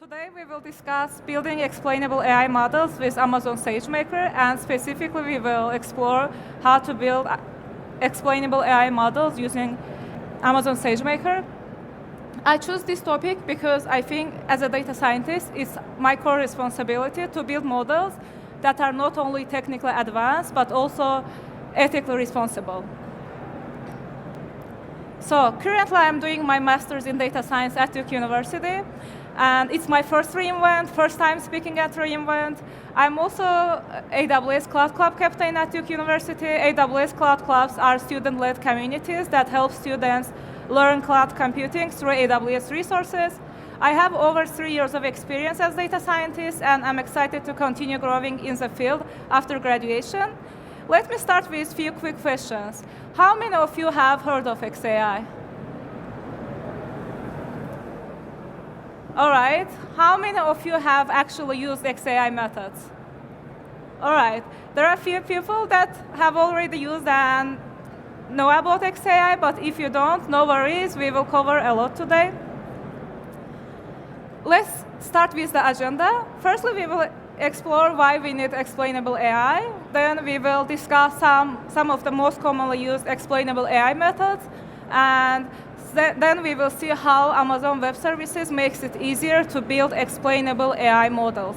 today we will discuss building explainable AI models with Amazon SageMaker, and specifically we will explore how to build explainable AI models using Amazon SageMaker. I choose this topic because I think as a data scientist, it's my core responsibility to build models that are not only technically advanced, but also ethically responsible. So currently I'm doing my master's in data science at Duke University, and it's my first re:Invent, first time speaking at re:Invent. I'm also AWS Cloud Club captain at Duke University. AWS Cloud Clubs are student-led communities that help students learn cloud computing through AWS resources. I have over 3 years of experience as data scientist, and I'm excited to continue growing in the field after graduation. Let me start with a few quick questions. How many of you have heard of XAI? All right. How many of you have actually used XAI methods? All right. There are a few people that have already used and know about XAI, but if you don't, no worries. We will cover a lot today. Let's start with the agenda. Firstly, we will explore why we need explainable AI. Then we will discuss some of the most commonly used explainable AI methods. And then we will see how Amazon Web Services makes it easier to build explainable AI models.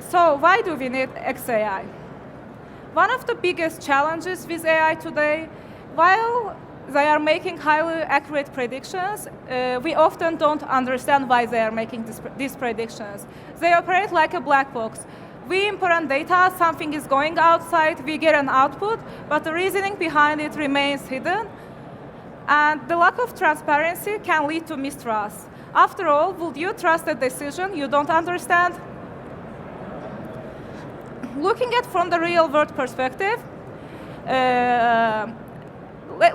So why do we need XAI? One of the biggest challenges with AI today, while they are making highly accurate predictions, we often don't understand why they are making these predictions. They operate like a black box. We input data, something is going outside, we get an output, but the reasoning behind it remains hidden. And the lack of transparency can lead to mistrust. After all, would you trust a decision you don't understand? Looking at from the real world perspective,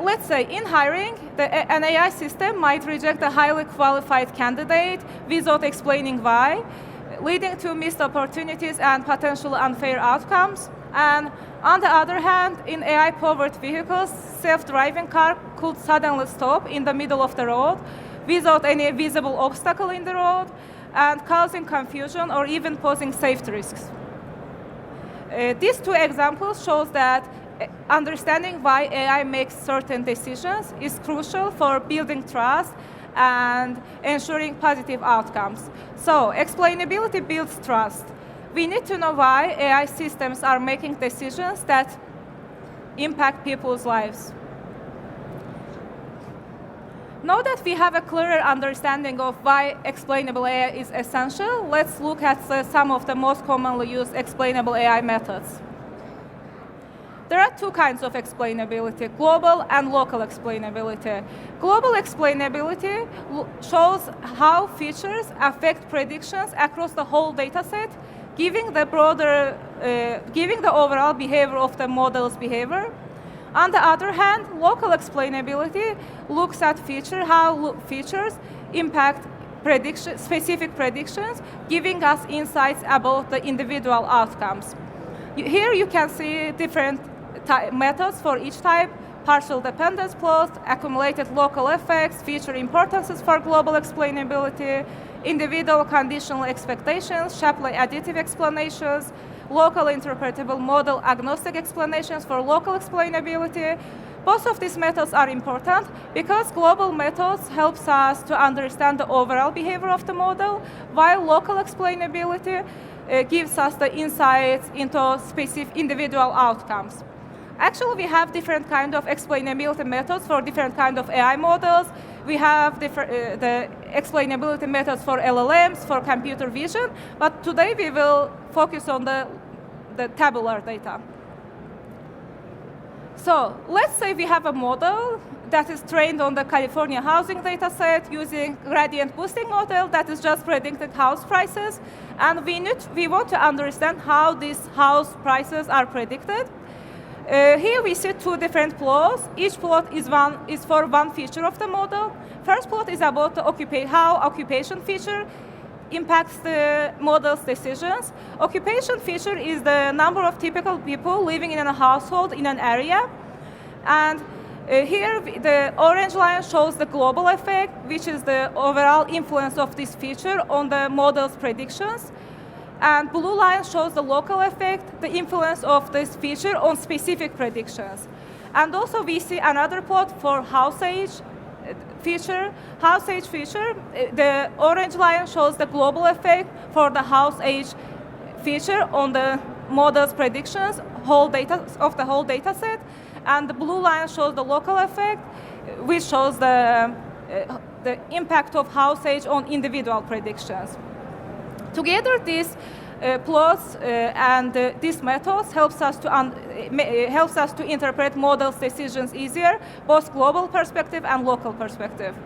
let's say in hiring, an AI system might reject a highly qualified candidate without explaining why, leading to missed opportunities and potential unfair outcomes. And on the other hand, in AI-powered vehicles, self-driving car could suddenly stop in the middle of the road without any visible obstacle in the road and causing confusion or even posing safety risks. These two examples shows that understanding why AI makes certain decisions is crucial for building trust and ensuring positive outcomes. So explainability builds trust. We need to know why AI systems are making decisions that impact people's lives. Now that we have a clearer understanding of why explainable AI is essential, let's look at some of the most commonly used explainable AI methods. There are two kinds of explainability, global and local explainability. Global explainability shows how features affect predictions across the whole data set, giving the overall behavior of the model's behavior. On the other hand, local explainability looks at how features impact specific predictions, giving us insights about the individual outcomes. Here you can see different methods for each type: partial dependence plot, accumulated local effects, feature importances for global explainability, individual conditional expectations, Shapley additive explanations, local interpretable model agnostic explanations for local explainability. Both of these methods are important because global methods helps us to understand the overall behavior of the model, while local explainability gives us the insights into specific individual outcomes. Actually, we have different kind of explainability methods for different kind of AI models. We have the explainability methods for LLMs, for computer vision, but today we will focus on the tabular data. So let's say we have a model that is trained on the California housing data set using gradient boosting model that is just predicting house prices, and we want to understand how these house prices are predicted. Here we see two different plots. Each plot is for one feature of the model. First plot is about how occupation feature impacts the model's decisions. Occupation feature is the number of typical people living in a household in an area. And Here, the orange line shows the global effect, which is the overall influence of this feature on the model's predictions. And blue line shows the local effect, the influence of this feature on specific predictions. And also, we see another plot for house age feature. House age feature, the orange line shows the global effect for the house age feature on the model's predictions of the whole data set. And the blue line shows the local effect, which shows the impact of house age on individual predictions. Together, these plots and these methods helps us to interpret models' decisions easier, both global perspective and local perspective.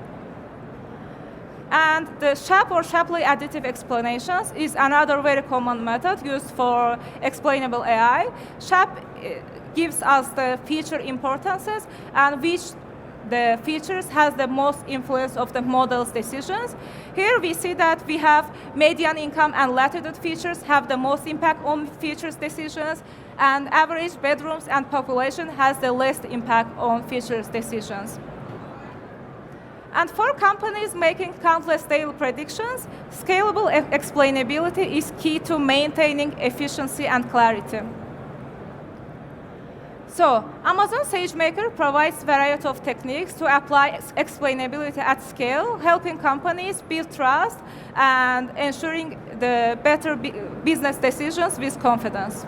And the SHAP or Shapley additive explanations is another very common method used for explainable AI. SHAP gives us the feature importances and which the features has the most influence of the model's decisions. Here we see that we have median income and latitude features have the most impact on features decisions, and average bedrooms and population has the least impact on features decisions. And for companies making countless daily predictions, scalable explainability is key to maintaining efficiency and clarity. So, Amazon SageMaker provides a variety of techniques to apply explainability at scale, helping companies build trust and ensuring the better business decisions with confidence.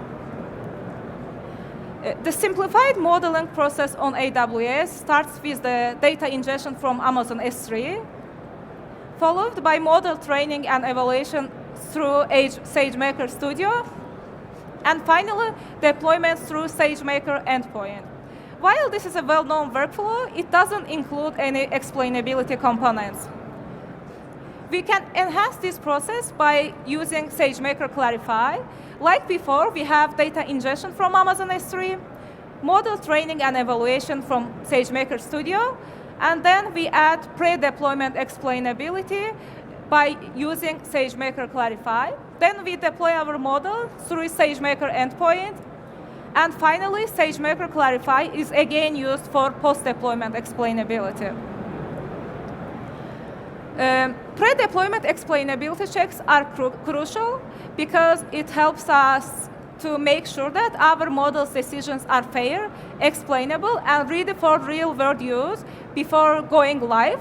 The simplified modeling process on AWS starts with the data ingestion from Amazon S3, followed by model training and evaluation through SageMaker Studio, and finally, deployment through SageMaker endpoint. While this is a well-known workflow, it doesn't include any explainability components. We can enhance this process by using SageMaker Clarify. Like before, we have data ingestion from Amazon S3, model training and evaluation from SageMaker Studio, and then we add pre-deployment explainability by using SageMaker Clarify. Then we deploy our model through SageMaker endpoint. And finally, SageMaker Clarify is again used for post-deployment explainability. Pre-deployment explainability checks are crucial because it helps us to make sure that our model's decisions are fair, explainable, and ready for real-world use before going live.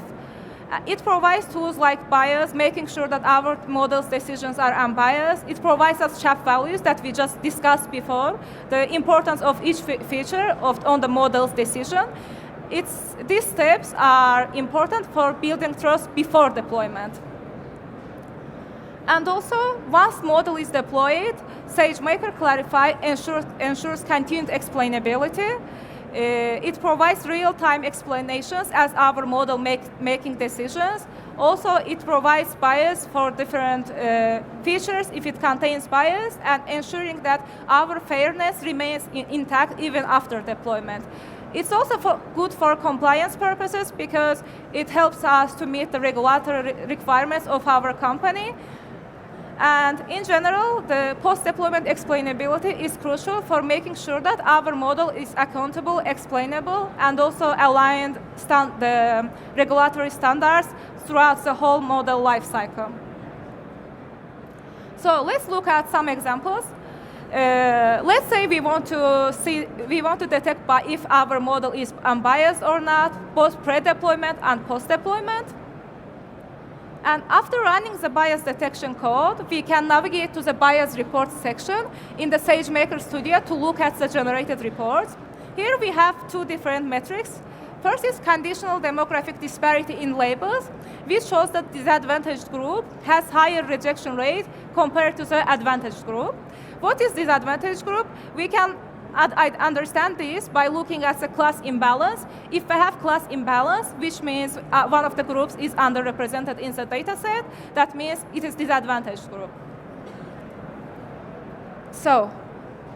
It provides tools like bias, making sure that our model's decisions are unbiased. It provides us SHAP values that we just discussed before, the importance of each feature on the model's decision. These steps are important for building trust before deployment. And also, once model is deployed, SageMaker Clarify ensures continued explainability. It provides real-time explanations as our model making decisions. Also, it provides bias for different features if it contains bias, and ensuring that our fairness remains intact even after deployment. It's also good for compliance purposes because it helps us to meet the regulatory requirements of our company. And in general, the post-deployment explainability is crucial for making sure that our model is accountable, explainable, and also aligned the regulatory standards throughout the whole model lifecycle. So let's look at some examples. Let's say we want to detect if our model is unbiased or not, both pre-deployment and post-deployment. And after running the bias detection code, we can navigate to the bias reports section in the SageMaker Studio to look at the generated reports. Here we have two different metrics. First is conditional demographic disparity in labels, which shows that the disadvantaged group has higher rejection rate compared to the advantaged group. What is disadvantaged group? We can understand this by looking at the class imbalance. If we have class imbalance, which means one of the groups is underrepresented in the data set, that means it is disadvantaged group. So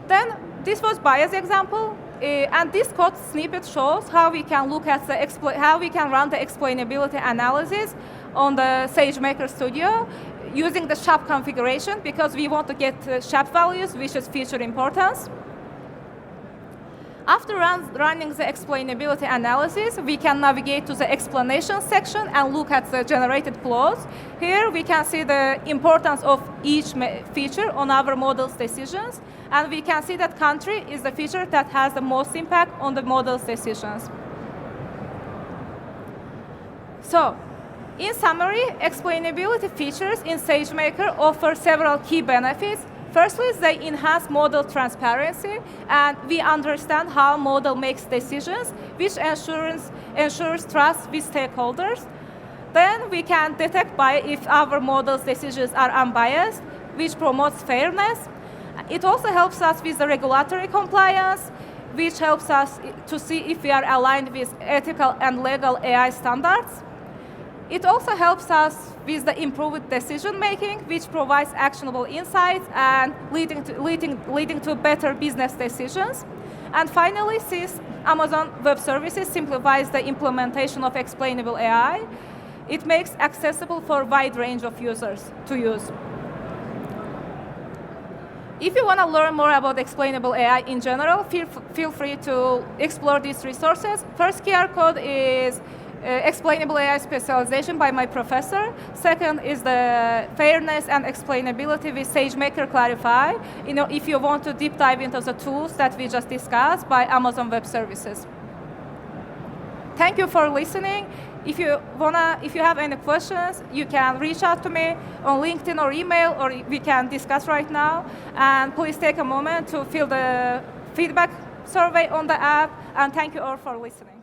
then this was bias example. And this code snippet shows how we can look at how we can run the explainability analysis on the SageMaker Studio using the SHAP configuration because we want to get SHAP values, which is feature importance. After running the explainability analysis, we can navigate to the explanation section and look at the generated clause. Here we can see the importance of each feature on our model's decisions, and we can see that country is the feature that has the most impact on the model's decisions. So, in summary, explainability features in SageMaker offer several key benefits. Firstly, they enhance model transparency, and we understand how model makes decisions, which ensures trust with stakeholders. Then we can detect if our model's decisions are unbiased, which promotes fairness. It also helps us with the regulatory compliance, which helps us to see if we are aligned with ethical and legal AI standards. It also helps us with the improved decision-making, which provides actionable insights and leading to better business decisions. And finally, since Amazon Web Services simplifies the implementation of explainable AI, it makes accessible for a wide range of users to use. If you want to learn more about explainable AI in general, feel free to explore these resources. First QR code is explainable AI specialization by my professor. Second is the fairness and explainability with SageMaker Clarify. If you want to deep dive into the tools that we just discussed by Amazon Web Services. Thank you for listening. If you have any questions, you can reach out to me on LinkedIn or email, or we can discuss right now. And please take a moment to fill the feedback survey on the app. And thank you all for listening.